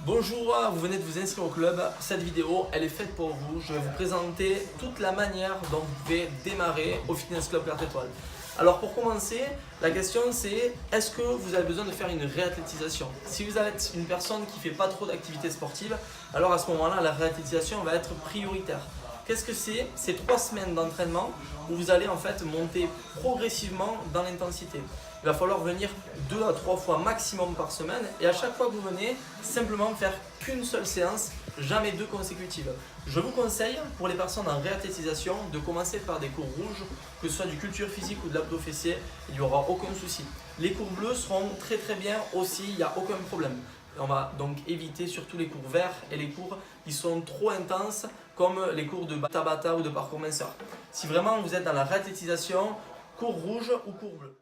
Bonjour, vous venez de vous inscrire au club. Cette vidéo, elle est faite pour vous. Je vais vous présenter toute la manière dont vous pouvez démarrer au Fitness Club 4 étoiles. Alors pour commencer, la question c'est est-ce que vous avez besoin de faire une réathlétisation? Si vous êtes une personne qui ne fait pas trop d'activité sportive, alors à ce moment-là, la réathlétisation va être prioritaire. Qu'est-ce que c'est? C'est 3 semaines d'entraînement où vous allez en fait monter progressivement dans l'intensité. Il va falloir venir 2 à 3 fois maximum par semaine et à chaque fois que vous venez, simplement faire qu'une seule séance, jamais 2 consécutives. Je vous conseille pour les personnes en réathlétisation de commencer par des cours rouges, que ce soit du culture physique ou de l'abdos fessier, il n'y aura aucun souci. Les cours bleus seront très bien aussi, il n'y a aucun problème. On va donc éviter surtout les cours verts et les cours qui sont trop intenses comme les cours de Tabata ou de parcours minceur. Si vraiment vous êtes dans la réathlétisation, cours rouge ou cours bleu.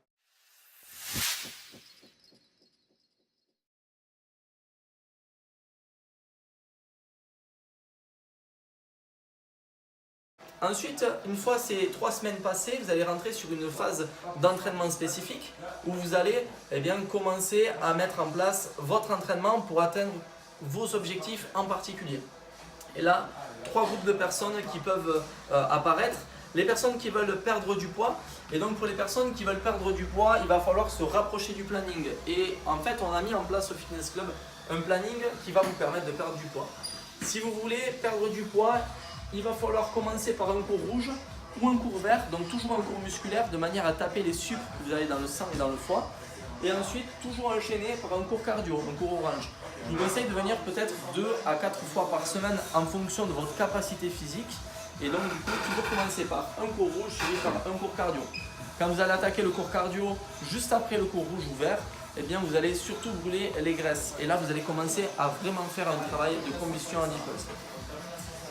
Ensuite, une fois ces 3 semaines passées, vous allez rentrer sur une phase d'entraînement spécifique où vous allez commencer à mettre en place votre entraînement pour atteindre vos objectifs en particulier. Et là, 3 groupes de personnes qui peuvent apparaître. Les personnes qui veulent perdre du poids. Et donc pour les personnes qui veulent perdre du poids, il va falloir se rapprocher du planning. Et en fait, on a mis en place au Fitness Club un planning qui va vous permettre de perdre du poids. Si vous voulez perdre du poids, il va falloir commencer par un cours rouge ou un cours vert, donc toujours un cours musculaire de manière à taper les sucres que vous avez dans le sang et dans le foie. Et ensuite, toujours enchaîner par un cours cardio, un cours orange. Je vous conseille de venir peut-être 2 à 4 fois par semaine en fonction de votre capacité physique. Et donc du coup, toujours commencer par un cours rouge suivi par un cours cardio. Quand vous allez attaquer le cours cardio juste après le cours rouge ou vert, eh bien vous allez surtout brûler les graisses. Et là, vous allez commencer à vraiment faire un travail de combustion adipeuse.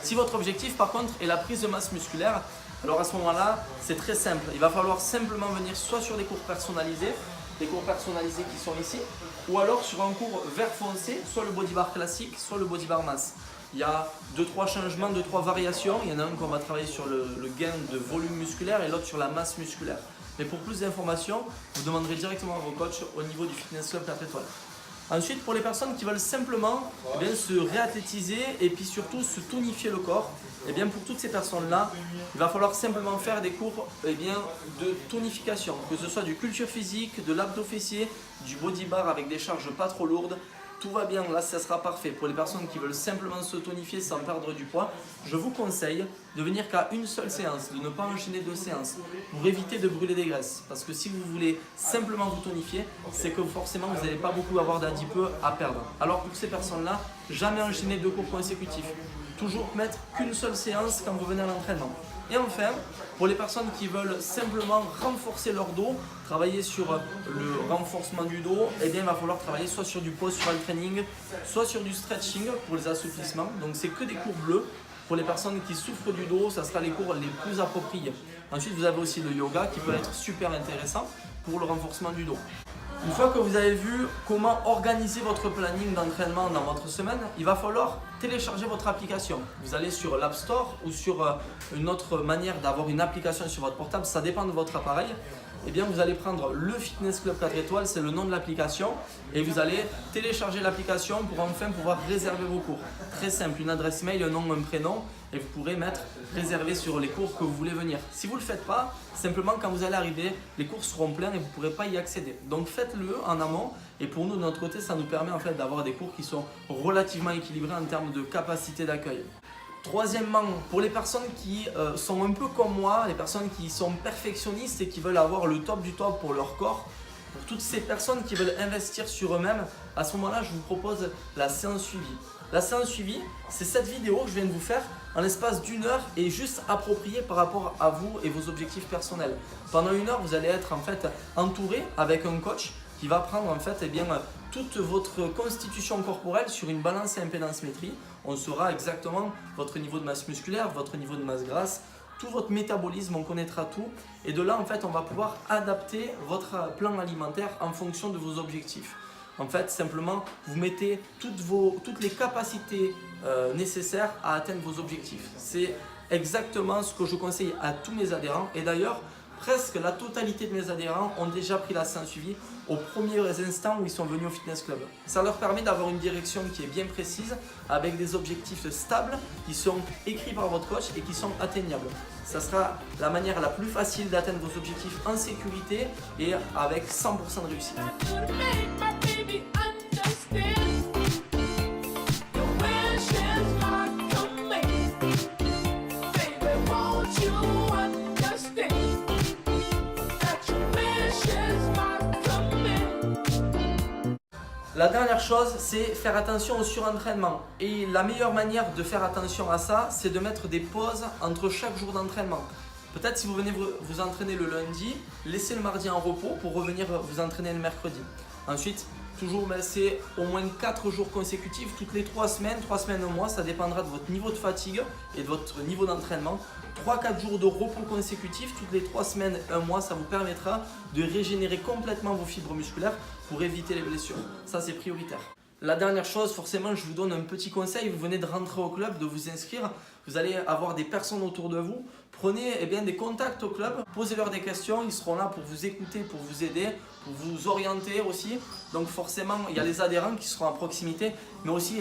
Si votre objectif par contre est la prise de masse musculaire, alors à ce moment-là, c'est très simple. Il va falloir simplement venir soit sur des cours personnalisés, qui sont ici, ou alors sur un cours vert foncé, soit le body bar classique, soit le body bar masse. Il y a 2-3 changements, 2-3 variations. Il y en a un qu'on va travailler sur le gain de volume musculaire et l'autre sur la masse musculaire. Mais pour plus d'informations, vous demanderez directement à vos coachs au niveau du Fitness Club 4 étoiles. Ensuite, pour les personnes qui veulent simplement se réathlétiser et puis surtout se tonifier le corps, pour toutes ces personnes-là, il va falloir simplement faire des cours de tonification, que ce soit du culture physique, de l'abdos fessier, du body bar avec des charges pas trop lourdes. Tout va bien, là ça sera parfait. Pour les personnes qui veulent simplement se tonifier sans perdre du poids, je vous conseille de venir qu'à une seule séance, de ne pas enchaîner 2 séances pour éviter de brûler des graisses. Parce que si vous voulez simplement vous tonifier, c'est que forcément vous n'allez pas beaucoup avoir d'adipeux à perdre. Alors pour ces personnes-là, jamais enchaîner 2 cours consécutifs. Toujours mettre qu'une seule séance quand vous venez à l'entraînement. Et enfin, pour les personnes qui veulent simplement renforcer leur dos, travailler sur le renforcement du dos, il va falloir travailler soit sur du postural training, soit sur du stretching pour les assouplissements. Donc c'est que des cours bleus. Pour les personnes qui souffrent du dos, ça sera les cours les plus appropriés. Ensuite, vous avez aussi le yoga qui peut être super intéressant pour le renforcement du dos. Une fois que vous avez vu comment organiser votre planning d'entraînement dans votre semaine, il va falloir télécharger votre application. Vous allez sur l'App Store ou sur une autre manière d'avoir une application sur votre portable, ça dépend de votre appareil. Vous allez prendre le Fitness Club 4 étoiles, c'est le nom de l'application, et vous allez télécharger l'application pour enfin pouvoir réserver vos cours. Très simple, une adresse mail, un nom, un prénom, et vous pourrez mettre réservé sur les cours que vous voulez venir. Si vous ne le faites pas, simplement quand vous allez arriver, les cours seront pleins et vous ne pourrez pas y accéder. Donc faites-le en amont, et pour nous de notre côté, ça nous permet en fait d'avoir des cours qui sont relativement équilibrés en termes de capacité d'accueil. Troisièmement, pour les personnes qui sont un peu comme moi, les personnes qui sont perfectionnistes et qui veulent avoir le top du top pour leur corps, pour toutes ces personnes qui veulent investir sur eux-mêmes, à ce moment-là, je vous propose la séance suivie. La séance suivie, c'est cette vidéo que je viens de vous faire en l'espace d'1 heure et juste appropriée par rapport à vous et vos objectifs personnels. Pendant 1 heure, vous allez être en fait entouré avec un coach qui va prendre en fait toute votre constitution corporelle sur une balance et impédance-métrie. On saura exactement votre niveau de masse musculaire, votre niveau de masse grasse, tout votre métabolisme, on connaîtra tout. Et de là, en fait, on va pouvoir adapter votre plan alimentaire en fonction de vos objectifs. En fait, simplement, vous mettez toutes les capacités nécessaires à atteindre vos objectifs. C'est exactement ce que je conseille à tous mes adhérents. Et d'ailleurs, presque la totalité de mes adhérents ont déjà pris la séance suivie aux premiers instants où ils sont venus au fitness club. Ça leur permet d'avoir une direction qui est bien précise, avec des objectifs stables qui sont écrits par votre coach et qui sont atteignables. Ça sera la manière la plus facile d'atteindre vos objectifs en sécurité et avec 100% de réussite. La dernière chose, c'est faire attention au surentraînement. Et la meilleure manière de faire attention à ça, c'est de mettre des pauses entre chaque jour d'entraînement. Peut-être si vous venez vous entraîner le lundi, laissez le mardi en repos pour revenir vous entraîner le mercredi. Ensuite, toujours laisser au moins 4 jours consécutifs, toutes les 3 semaines, 1 mois, ça dépendra de votre niveau de fatigue et de votre niveau d'entraînement. 3-4 jours de repos consécutifs, toutes les 3 semaines, 1 mois, ça vous permettra de régénérer complètement vos fibres musculaires pour éviter les blessures. Ça, c'est prioritaire. La dernière chose, forcément, je vous donne un petit conseil. Vous venez de rentrer au club, de vous inscrire. Vous allez avoir des personnes autour de vous. Prenez des contacts au club, posez-leur des questions. Ils seront là pour vous écouter, pour vous aider, pour vous orienter aussi. Donc forcément, il y a les adhérents qui seront à proximité, mais aussi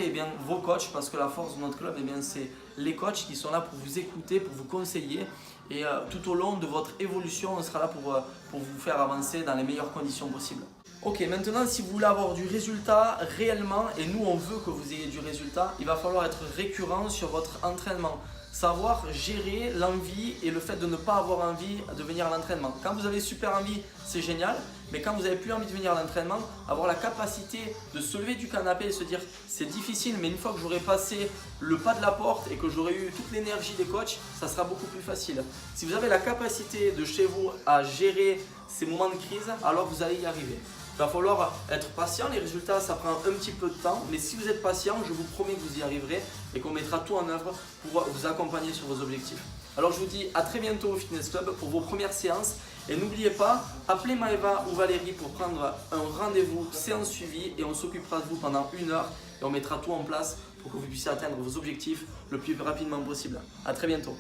vos coachs, parce que la force de notre club, c'est les coachs qui sont là pour vous écouter, pour vous conseiller. Et tout au long de votre évolution, on sera là pour vous faire avancer dans les meilleures conditions possibles. Ok, maintenant si vous voulez avoir du résultat réellement, et nous on veut que vous ayez du résultat, il va falloir être récurrent sur votre entraînement. Savoir gérer l'envie et le fait de ne pas avoir envie de venir à l'entraînement. Quand vous avez super envie, c'est génial, mais quand vous n'avez plus envie de venir à l'entraînement, avoir la capacité de se lever du canapé et se dire c'est difficile, mais une fois que j'aurai passé le pas de la porte et que j'aurai eu toute l'énergie des coachs, ça sera beaucoup plus facile. Si vous avez la capacité de chez vous à gérer ces moments de crise, alors vous allez y arriver. Il va falloir être patient, les résultats ça prend un petit peu de temps, mais si vous êtes patient, je vous promets que vous y arriverez et qu'on mettra tout en œuvre pour vous accompagner sur vos objectifs. Alors je vous dis à très bientôt au Fitness Club pour vos premières séances et n'oubliez pas, appelez Maëva ou Valérie pour prendre un rendez-vous séance suivie et on s'occupera de vous pendant 1 heure et on mettra tout en place pour que vous puissiez atteindre vos objectifs le plus rapidement possible. À très bientôt.